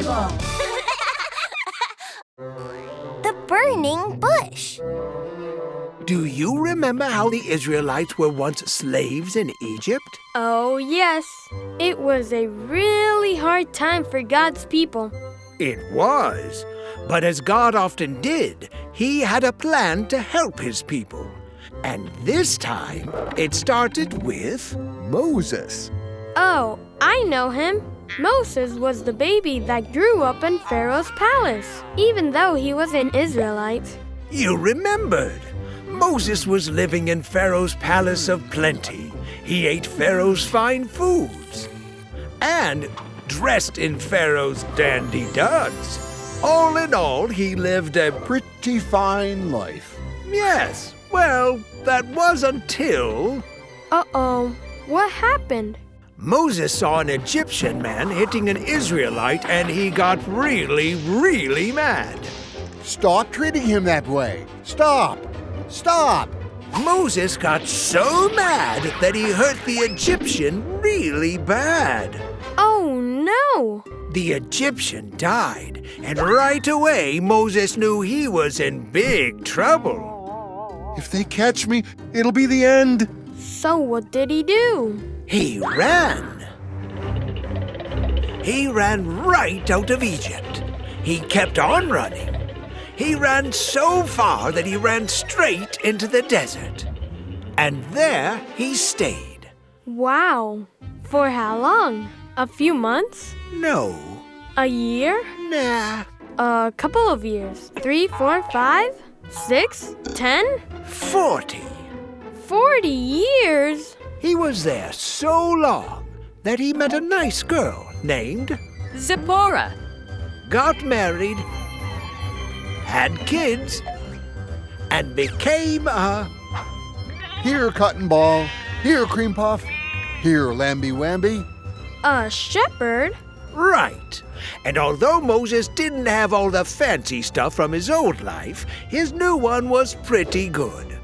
Bible! The burning bush. Do you remember how the Israelites were once slaves in Egypt? Oh, yes. It was a really hard time for God's people. It was. But as God often did, he had a plan to help his people. And this time, it started with Moses. Oh, I know him. Moses was the baby that grew up in Pharaoh's palace, even though he was an Israelite. You remembered. Moses was living in Pharaoh's palace of plenty. He ate Pharaoh's fine foods and dressed in Pharaoh's dandy duds. All in all, he lived a Pretty fine life. Yes, well, that was until Uh-oh, what happened? Moses saw an Egyptian man hitting an Israelite and he got really, really mad. Stop treating him that way. Stop. Stop. Moses got so mad that he hurt the Egyptian really bad. Oh, no! The Egyptian died, and right away Moses knew he was in big trouble. If they catch me, it'll be the end. So what did he do? He ran. He ran right out of Egypt. He kept on running. He ran so far that he ran straight into the desert. And there he stayed. Wow. For how long? A few months? No. A year? Nah. A couple of years. 3, 4, 5, 6, 10? 40. 40 years? He was there so long that he met a nice girl named Zipporah. got married, had kids, and became a... Here, cotton ball. Here, cream puff. Here, lamby wamby. A shepherd? Right. And although Moses didn't have all the fancy stuff from his old life, his new one was pretty good.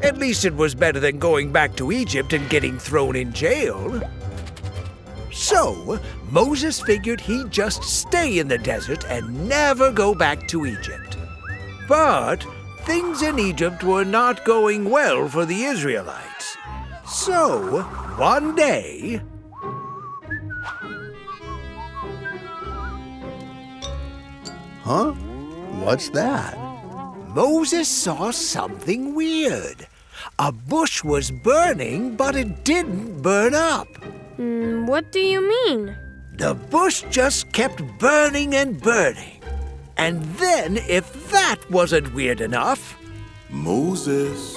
At least it was better than going back to Egypt and getting thrown in jail. So, Moses figured he'd just stay in the desert and never go back to Egypt. But things in Egypt were not going well for the Israelites. So, one day... Huh? What's that? Moses saw something weird. A bush was burning, but it didn't burn up. What do you mean? The bush just kept burning and burning. And then, if that wasn't weird enough... Moses.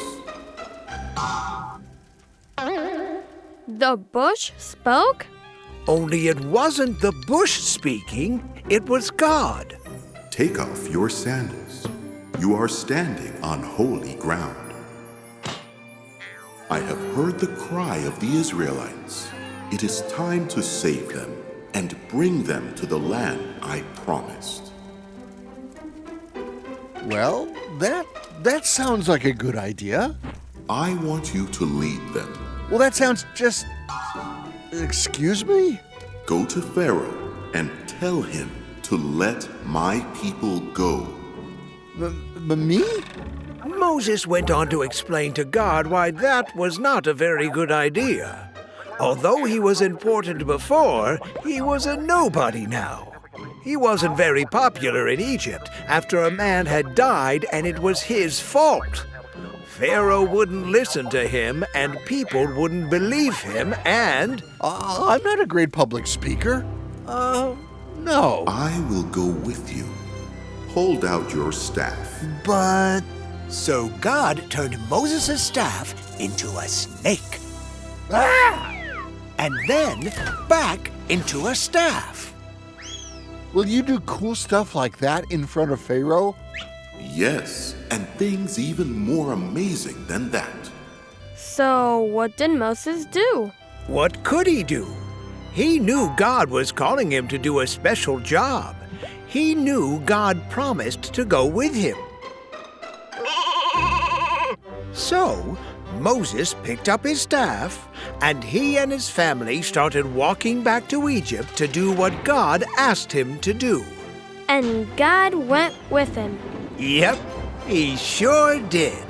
The bush spoke? Only it wasn't the bush speaking, it was God. Take off your sandals. You are standing on holy ground. I have heard the cry of the Israelites. It is time to save them and bring them to the land I promised. Well, that sounds like a good idea. I want you to lead them. Well, that sounds just... Excuse me? Go to Pharaoh and tell him to let my people go. Me? Moses went on to explain to God why that was not a very good idea. Although he was important before, he was a nobody now. He wasn't very popular in Egypt after a man had died and it was his fault. Pharaoh wouldn't listen to him and people wouldn't believe him and... I'm not a great public speaker. No. I will go with you. Hold out your staff. But... So God turned Moses' staff into a snake. Ah! And then back into a staff. Will you do cool stuff like that in front of Pharaoh? Yes, and things even more amazing than that. So what did Moses do? What could he do? He knew God was calling him to do a special job. He knew God promised to go with him. So, Moses picked up his staff, and he and his family started walking back to Egypt to do what God asked him to do. And God went with him. Yep, he sure did.